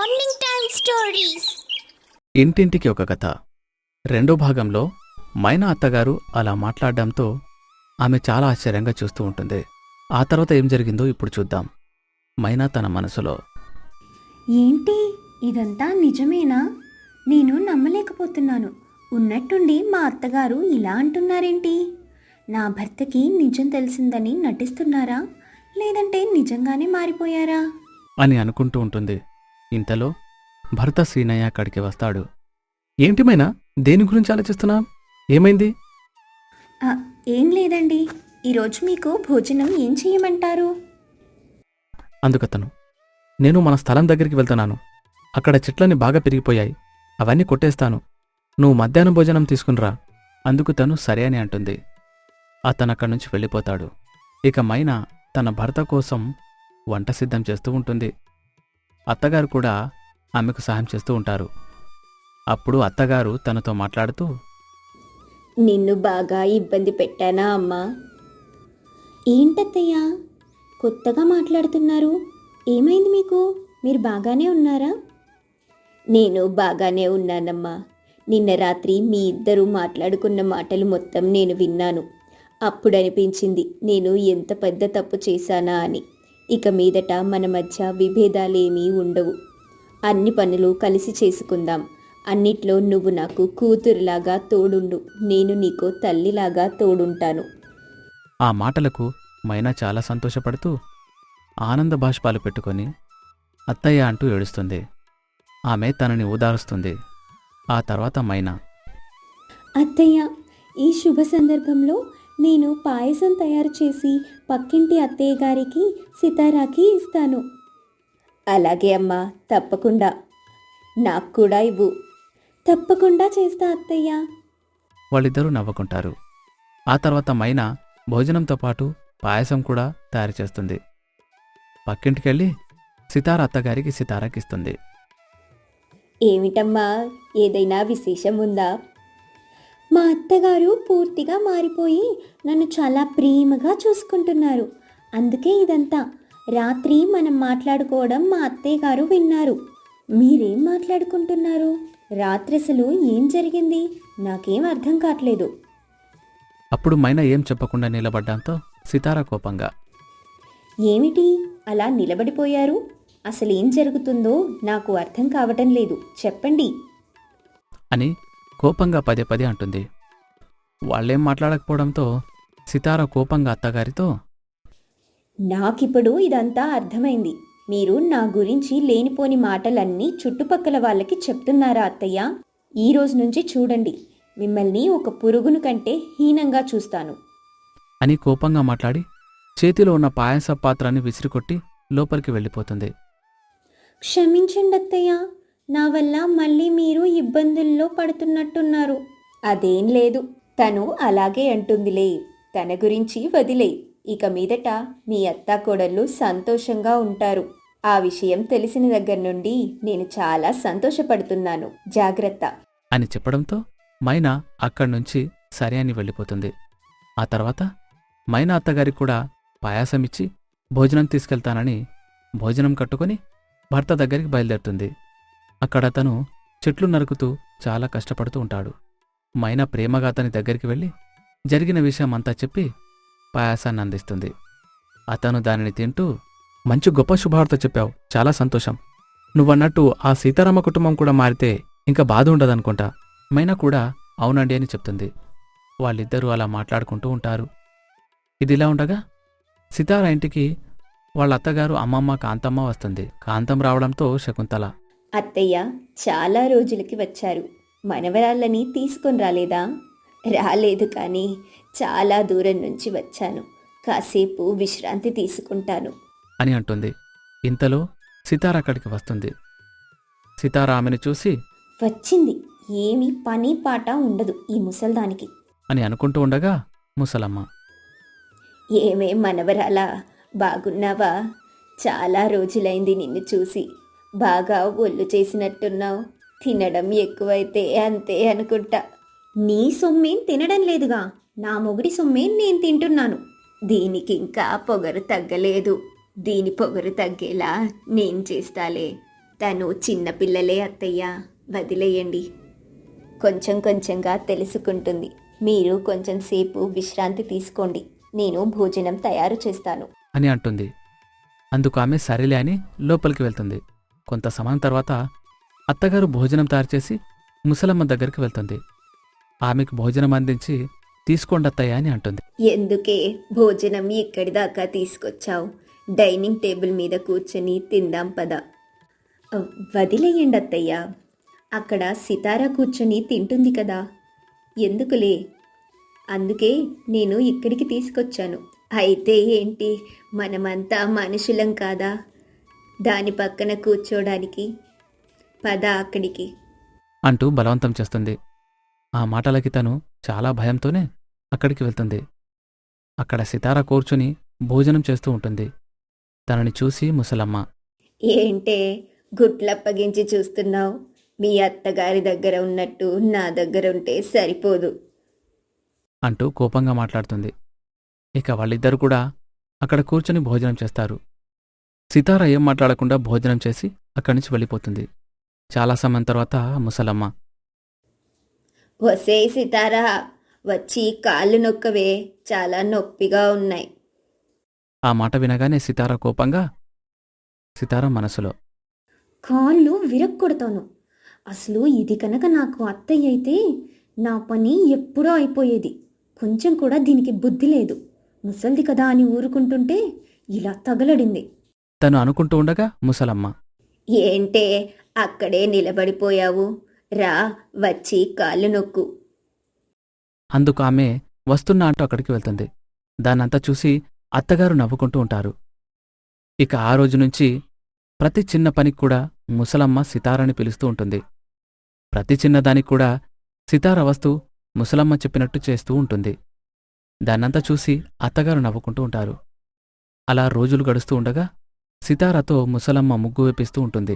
Morning time stories. ఇంటింటికి ఒక కథ రెండో భాగంలో మైనా అత్తగారు అలా మాట్లాడడంతో ఆమె చాలా ఆశ్చర్యంగా చూస్తూ ఉంటుంది. ఆ తర్వాత ఏం జరిగిందో ఇప్పుడు చూద్దాం. మైనా తన మనసులో, ఏంటి ఇదంతా నిజమేనా? నేను నమ్మలేకపోతున్నాను. ఉన్నట్టుండి మా అత్తగారు ఇలా అంటున్నారేంటి? నా భర్తకి నిజం తెలిసిందని నటిస్తున్నారా, లేదంటే నిజంగానే మారిపోయారా అని అనుకుంటూ ఉంటుంది. ఇంతలో భర్త శ్రీనయ్య అక్కడికి వస్తాడు. ఏంటి మైనా, దేని గురించి ఆలోచిస్తున్నా? ఏమైంది? ఏం లేదండి, ఈరోజు మీకు భోజనం ఏం చేయమంటారు? అందుకతను, నేను మన స్థలం దగ్గరికి వెళ్తున్నాను. అక్కడ చెట్లన్నీ బాగా పెరిగిపోయాయి, అవన్నీ కొట్టేస్తాను. నువ్వు మధ్యాహ్నం భోజనం తీసుకునిరా. అందుకు తను సరే అని అంటుంది. అతనక్కడి నుంచి వెళ్ళిపోతాడు. ఇక మైనా తన భర్త కోసం వంట సిద్ధం చేస్తూ ఉంటుంది. అత్తగారు కూడా ఆమెకు సహాయం చేస్తూ ఉంటారు. అప్పుడు అత్తగారు తనతో మాట్లాడుతూ, నిన్ను బాగా ఇబ్బంది పెట్టానా అమ్మా? ఏంటత్తయ్యా కొత్తగా మాట్లాడుతున్నారు? ఏమైంది మీకు? మీరు బాగానే ఉన్నారా? నేను బాగానే ఉన్నానమ్మా. నిన్న రాత్రి మీ ఇద్దరూ మాట్లాడుకున్న మాటలు మొత్తం నేను విన్నాను. అప్పుడు అనిపించింది నేను ఎంత పెద్ద తప్పు చేశానా అని. ఇక మీదట మన మధ్య విభేదాలేమీ ఉండవు. అన్ని పనులు కలిసి చేసుకుందాం. అన్నిట్లో నువ్వు నాకు కూతురులాగా తోడుండు, నేను నీకు తల్లిలాగా తోడుంటాను. ఆ మాటలకు మైనా చాలా సంతోషపడుతూ ఆనంద బాష్పాలు పెట్టుకొని అత్తయ్య అంటూ ఏడుస్తుంది. ఆమె తనని ఓదారుస్తుంది. ఆ తర్వాత మైనా, అత్తయ్య, ఈ శుభ సందర్భంలో నేను పాయసం తయారు చేసి పక్కింటి అత్తయ్య గారికి సితారాకి ఇస్తాను. అలాగే అమ్మా, తప్పకుండా. నాకు కూడా ఇవ్వు. తప్పకుండా చేస్తా అత్తయ్య. వాళ్ళిద్దరూ నవ్వుకుంటారు. ఆ తర్వాత మైనా భోజనంతో పాటు పాయసం కూడా తయారు చేస్తుంది. పక్కింటికెళ్ళి సితార అత్తగారికి సితారాకిస్తుంది. ఏమిటమ్మా, ఏదైనా విశేషం ఉందా? మా అత్తగారు పూర్తిగా మారిపోయి నన్ను చాలా ప్రేమగా చూసుకుంటున్నారు. అందుకే ఇదంతా. రాత్రి మనం మాట్లాడుకోవడం మా అత్తయ్య గారు విన్నారు. మీరేం మాట్లాడుకుంటున్నారు? రాత్రి అసలు ఏం జరిగింది? నాకేం అర్థం కావట్లేదు. అప్పుడు మైనా ఏం చెప్పకుండా నిలబడ్డంతో సితార కోపంగా, ఏమిటి అలా నిలబడిపోయారు? అసలు ఏం జరుగుతుందో నాకు అర్థం కావటం లేదు, చెప్పండి అని కోపంగా పదే పదే అంటుంది. వాళ్ళేం మాట్లాడకపోవడంతో సితార కోపంగా అత్తగారితో, నాకిప్పుడు ఇదంతా అర్థమైంది. మీరు నా గురించి లేనిపోని మాటలన్నీ చుట్టుపక్కల వాళ్ళకి చెప్తున్నారా అత్తయ్య? ఈ రోజు నుంచి చూడండి, మిమ్మల్ని ఒక పురుగును కంటే హీనంగా చూస్తాను అని కోపంగా మాట్లాడి చేతిలో ఉన్న పాయస పాత్రని విసిరికొట్టి లోపలికి వెళ్ళిపోతుంది. క్షమించండి అత్తయ్య, నా వల్ల మళ్ళీ మీరు ఇబ్బందుల్లో పడుతున్నట్టున్నారు. అదేం లేదు, తను అలాగే అంటుందిలే. తన గురించి వదిలే. ఇక మీదట మీ అత్తాకోడళ్ళు సంతోషంగా ఉంటారు. ఆ విషయం తెలిసిన దగ్గర నుండి నేను చాలా సంతోషపడుతున్నాను. జాగ్రత్త అని చెప్పడంతో మైనా అక్కడ్నుంచి సరే అని వెళ్ళిపోతుంది. ఆ తర్వాత మైనా అత్తగారికి కూడా పాయాసమిచ్చి భోజనం తీసుకెళ్తానని భోజనం కట్టుకొని భర్త దగ్గరికి బయలుదేరుతుంది. అక్కడ తను చెట్లు నరుకుతూ చాలా కష్టపడుతూ ఉంటాడు. మైనా ప్రేమగా అతని దగ్గరికి వెళ్ళి జరిగిన విషయం అంతా చెప్పి పాయాసాన్ని అందిస్తుంది. అతను దానిని తింటూ, మంచి గొప్ప శుభవార్త చెప్పావు, చాలా సంతోషం. నువ్వన్నట్టు ఆ సీతారామ కుటుంబం కూడా మారితే ఇంకా బాధ ఉండదనుకుంటా. మైనా కూడా అవునండి అని చెప్తుంది. వాళ్ళిద్దరూ అలా మాట్లాడుకుంటూ ఉంటారు. ఇదిలా ఉండగా సితార ఇంటికి వాళ్ళ అత్తగారు అమ్మమ్మ కాంతమ్మ వస్తుంది. కాంతం రావడంతో శకుంతల, అత్తయ్య చాలా రోజులకి వచ్చారు. మనవరాళ్ళని తీసుకొని రాలేదా? రాలేదు, కానీ చాలా దూరం నుంచి వచ్చాను. కాసేపు విశ్రాంతి తీసుకుంటాను అని అంటుంది. ఇంతలో సితార అక్కడికి వస్తుంది. సితార ఆమెను చూసి, వచ్చింది, ఏమీ పని పాట ఉండదు ఈ ముసల్దానికి అని అనుకుంటూ ఉండగా ముసలమ్మ, ఏమే మనవరాలా, బాగున్నావా? చాలా రోజులైంది నిన్ను చూసి. బాగా ఒళ్ళు చేసినట్టున్నావు. తినడం ఎక్కువైతే అంతే అనుకుంటా. నీ సొమ్మేం తినడం లేదుగా, నా మొగుడి సొమ్మేం నేను తింటున్నాను. దీనికి ఇంకా పొగరు తగ్గలేదు. దీని పొగరు తగ్గేలా నేను చేస్తాలే. తను చిన్నపిల్లలే అత్తయ్య, వదిలేయండి. కొంచెం కొంచెంగా తెలుసుకుంటుంది. మీరు కొంచెం సేపు విశ్రాంతి తీసుకోండి, నేను భోజనం తయారు చేస్తాను అని అంటుంది. అందుకు ఆమె సరేలే అని లోపలికి వెళ్తుంది. కొంత సమయం తర్వాత అత్తగారు భోజనం తయారు చేసి ముసలమ్మ దగ్గరికి వెళ్తుంది. ఆమెకు భోజనం అందించి తీసుకోండి అత్తయ్య అని అంటుంది. ఎందుకే భోజనం ఇక్కడి దాకా తీసుకొచ్చావు? డైనింగ్ టేబుల్ మీద కూర్చొని తిందాం పద. వదిలేయండి అత్తయ్య, అక్కడ సితారా కూర్చొని తింటుంది కదా, ఎందుకులే. అందుకే నేను ఇక్కడికి తీసుకొచ్చాను. అయితే ఏంటి, మనమంతా మనుషులం కాదా దాని పక్కన కూర్చోడానికి? పద అక్కడికి అంటూ బలవంతం చేస్తుంది. ఆ మాటలకి తను చాలా భయంతోనే అక్కడికి వెళ్తుంది. అక్కడ సితార కూర్చుని భోజనం చేస్తూ ఉంటుంది. తనని చూసి ముసలమ్మ, ఏంటే గుట్లప్పగించి చూస్తున్నావు? మీ అత్తగారి దగ్గర ఉన్నట్టు నా దగ్గర ఉంటే సరిపోదు అంటూ కోపంగా మాట్లాడుతుంది. ఇక వాళ్ళిద్దరూ కూడా అక్కడ కూర్చుని భోజనం చేస్తారు. సితార ఏం మాట్లాడకుండా భోజనం చేసి అక్కడి నుంచి వెళ్ళిపోతుంది. చాలా సమయం తర్వాత ముసలమ్మ, వసే సితారా, వచ్చి కాళ్ళు నొక్కవే, చాలా నొప్పిగా ఉన్నాయి. ఆ మాట వినగానే సితార కోపంగా, సితార మనసులో, కాళ్ళు విరక్కొడతాను. అసలు ఇది కనుక నాకు అత్తయ్య అయితే నా పని ఎప్పుడో అయిపోయేది. కొంచెం కూడా దీనికి బుద్ధి లేదు. ముసల్ది కదా అని ఊరుకుంటుంటే ఇలా తగలడింది. తను అనుకుంటూ ఉండగా ముసలమ్మ, ఏంటే అక్కడే నిలబడిపోయావు? రా, వచ్చి కాళ్ళు నొక్కు. అందుకు ఆమె వస్తున్నా అంటూ అక్కడికి వెళ్తుంది. దాన్నంతా చూసి అత్తగారు నవ్వుకుంటూ ఉంటారు. ఇక ఆ రోజు నుంచి ప్రతి చిన్న పనికి కూడా ముసలమ్మ సితారని పిలుస్తూ ఉంటుంది. ప్రతి చిన్నదానికి కూడా సితార వస్తూ ముసలమ్మ చెప్పినట్టు చేస్తూ ఉంటుంది. దాన్నంతా చూసి అత్తగారు నవ్వుకుంటూ ఉంటారు. అలా రోజులు గడుస్తూ ఉండగా సితారతో ముసలమ్మ ముగ్గు వేపిస్తూ ఉంటుంది.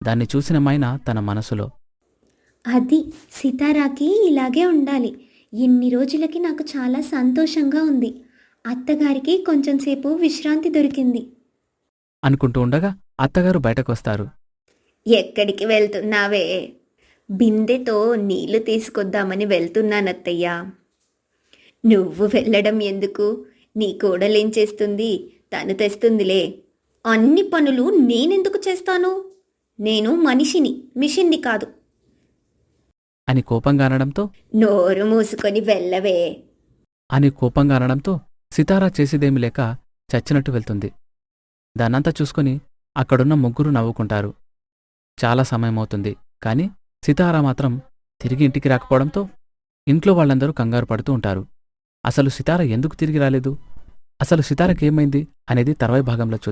దాన్ని చూసిన మైనా తన మనసులో, అది సితారాకి ఇలాగే ఉండాలి. ఇన్ని రోజులకి నాకు చాలా సంతోషంగా ఉంది. అత్తగారికి కొంచెం సేపు విశ్రాంతి దొరికింది అనుకుంటూ ఉండగా అత్తగారు బయటకొస్తారు. ఎక్కడికి వెళ్తున్నావే? బిందెతో నీళ్లు తీసుకొద్దామని వెళ్తున్నానత్తయ్యా. నువ్వు వెళ్ళడం ఎందుకు? నీ కోడలేం చేస్తుంది? తను తెస్తుందిలే. అన్ని పనులు నేనెందుకు చేస్తాను? నేను మనిషిని, మిషన్ని కాదు. అని కోపంగా అనడంతో నోరు మూసుకొని వెళ్ళవే సితారా చేసేదేమి లేక చచ్చినట్టు వెళ్తుంది. దాన్నంతా చూసుకుని అక్కడున్న ముగ్గురు నవ్వుకుంటారు. చాలా సమయమవుతుంది. కాని సితారా మాత్రం తిరిగి ఇంటికి రాకపోవడంతో ఇంట్లో వాళ్ళందరూ కంగారు పడుతూ ఉంటారు. అసలు సితార ఎందుకు తిరిగి రాలేదు, అసలు సితారకేమైంది అనేది తర్వాయి భాగంలో చూద్దాం.